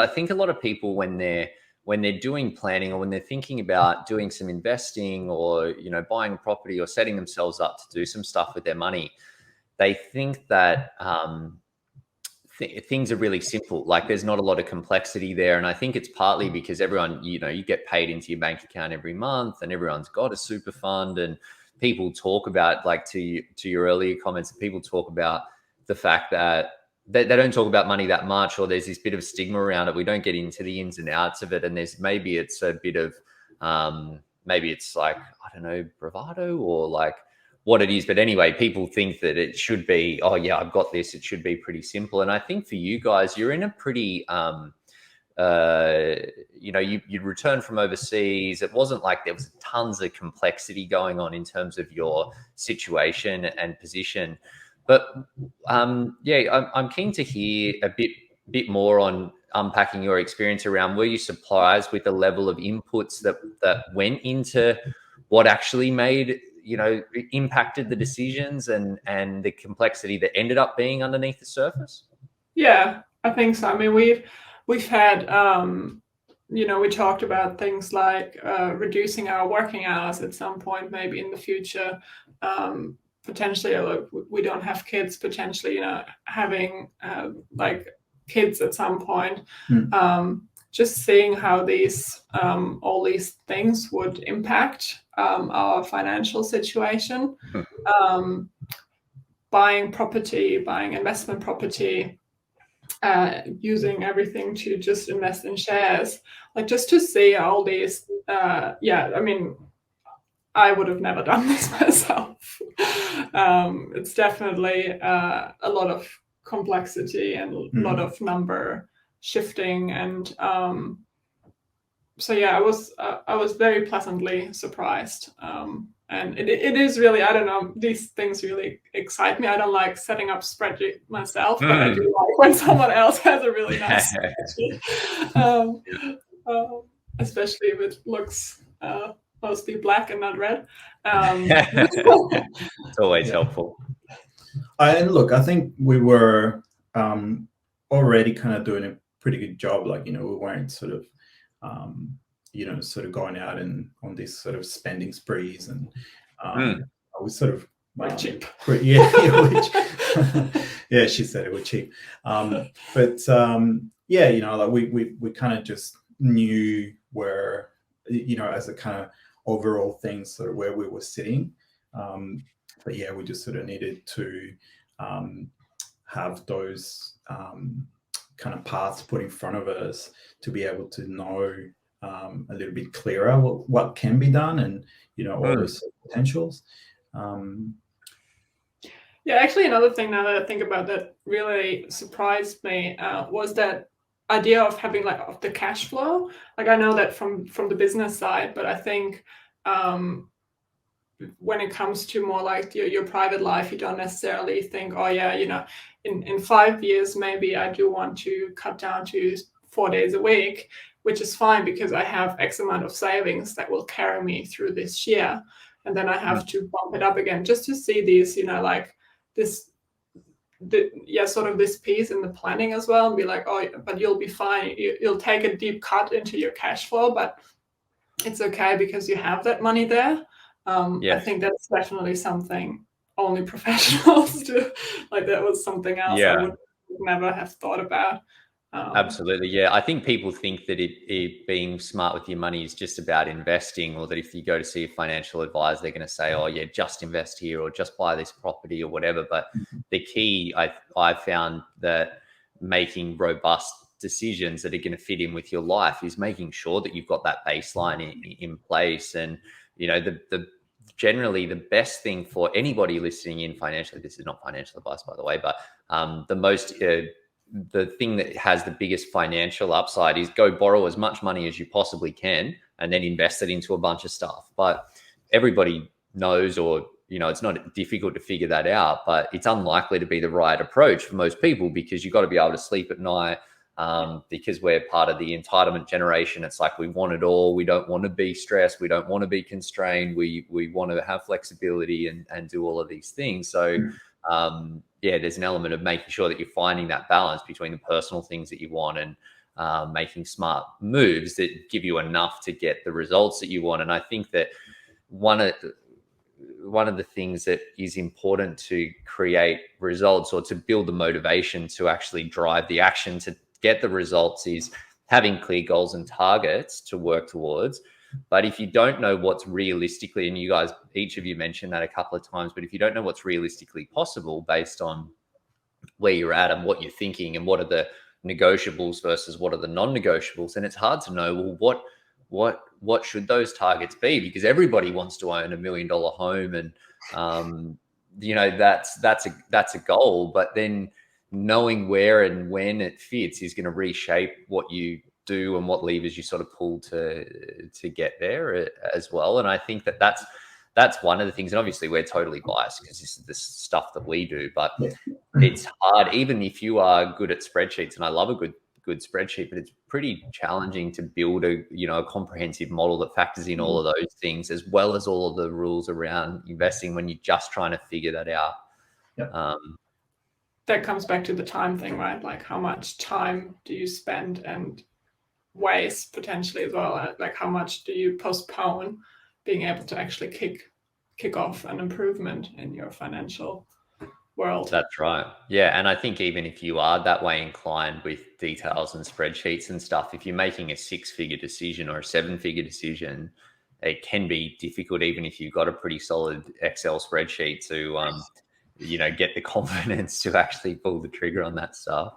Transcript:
I think a lot of people, when they're doing planning, or when they're thinking about doing some investing, or buying a property, or setting themselves up to do some stuff with their money, they think that things are really simple. Like, there's not a lot of complexity there. And I think it's partly because everyone, you get paid into your bank account every month, and everyone's got a super fund, and people talk about, like, to your earlier comments, people talk about the fact that they don't talk about money that much, or there's this bit of stigma around it. We don't get into the ins and outs of it. And maybe it's a bit of, maybe it's like, I don't know, bravado, or like what it is. But anyway, people think that it should be, oh yeah, I've got this, it should be pretty simple. And I think for you guys, you're in a pretty, you'd returned from overseas. It wasn't like there was tons of complexity going on in terms of your situation and position. But I'm keen to hear a bit more on unpacking your experience around, were you surprised with the level of inputs that went into what actually impacted the decisions, and the complexity that ended up being underneath the surface? Yeah, I think so. I mean, we've had, we talked about things like reducing our working hours at some point, maybe in the future. Potentially, we don't have kids, potentially, having like kids at some point. Just seeing how these all these things would impact our financial situation. Buying property, buying investment property, using everything to just invest in shares, like just to see all these. I mean, I would have never done this myself. It's definitely a lot of complexity and a lot of number shifting, and I was very pleasantly surprised. And it is really, I don't know, these things really excite me. I don't like setting up spreadsheet myself, but I do like when someone else has a really nice spreadsheet, especially if it looks mostly black and not red. It's always helpful. And look, I think we were already kind of doing a pretty good job. Like, we weren't sort of, sort of going out and on these sort of spending sprees, and I was sort of cheap. Yeah, she said it was cheap. Like we kind of just knew where, as a kind of overall thing, sort of where we were sitting. But yeah, we just sort of needed to have those kind of paths put in front of us to be able to know a little bit clearer what can be done, and all those potentials. Yeah, actually, another thing now that I think about that really surprised me was that idea of having of the cash flow. Like, I know that from the business side, but I think when it comes to more like your private life, you don't necessarily think, oh yeah, in 5 years maybe I do want to cut down to 4 days a week, which is fine because I have X amount of savings that will carry me through this year, and then I have to bump it up again just to see these, sort of this piece in the planning as well, and be like, oh, but you'll be fine. You'll take a deep cut into your cash flow, but it's okay because you have that money there. I think that's definitely something only professionals do. Like, that was something else I would never have thought about. Absolutely. Yeah. I think people think that it being smart with your money is just about investing, or that if you go to see a financial advisor, they're going to say, oh yeah, just invest here, or just buy this property, or whatever. But the key, I found, that making robust decisions that are going to fit in with your life is making sure that you've got that baseline in place. And generally the best thing for anybody listening in financially, this is not financial advice, by the way, but the thing that has the biggest financial upside is go borrow as much money as you possibly can, and then invest it into a bunch of stuff. But everybody knows, or it's not difficult to figure that out, but it's unlikely to be the right approach for most people, because you've got to be able to sleep at night. Because we're part of the entitlement generation. It's like, we want it all. We don't want to be stressed. We don't want to be constrained. We want to have flexibility and do all of these things. So there's an element of making sure that you're finding that balance between the personal things that you want and making smart moves that give you enough to get the results that you want. And I think that one of the things that is important to create results, or to build the motivation to actually drive the action to get the results, is having clear goals and targets to work towards. But if you don't know what's realistically, and you guys, each of you mentioned that a couple of times, but if you don't know what's realistically possible based on where you're at and what you're thinking and what are the negotiables versus what are the non-negotiables, and it's hard to know, well, what should those targets be? Because everybody wants to own $1 million home, and that's a goal, but then knowing where and when it fits is going to reshape what you do and what levers you sort of pull to get there as well. And I think that's one of the things, and obviously we're totally biased because this is the stuff that we do, but it's hard, even if you are good at spreadsheets, and I love a good spreadsheet, but it's pretty challenging to build a comprehensive model that factors in all of those things, as well as all of the rules around investing, when you're just trying to figure that out. That comes back to the time thing, right? Like, how much time do you spend and waste potentially as well? Like, how much do you postpone being able to actually kick off an improvement in your financial world? That's right. Yeah. And I think even if you are that way inclined with details and spreadsheets and stuff, if you're making a 6-figure decision or a 7-figure decision, it can be difficult, even if you've got a pretty solid Excel spreadsheet, to get the confidence to actually pull the trigger on that stuff.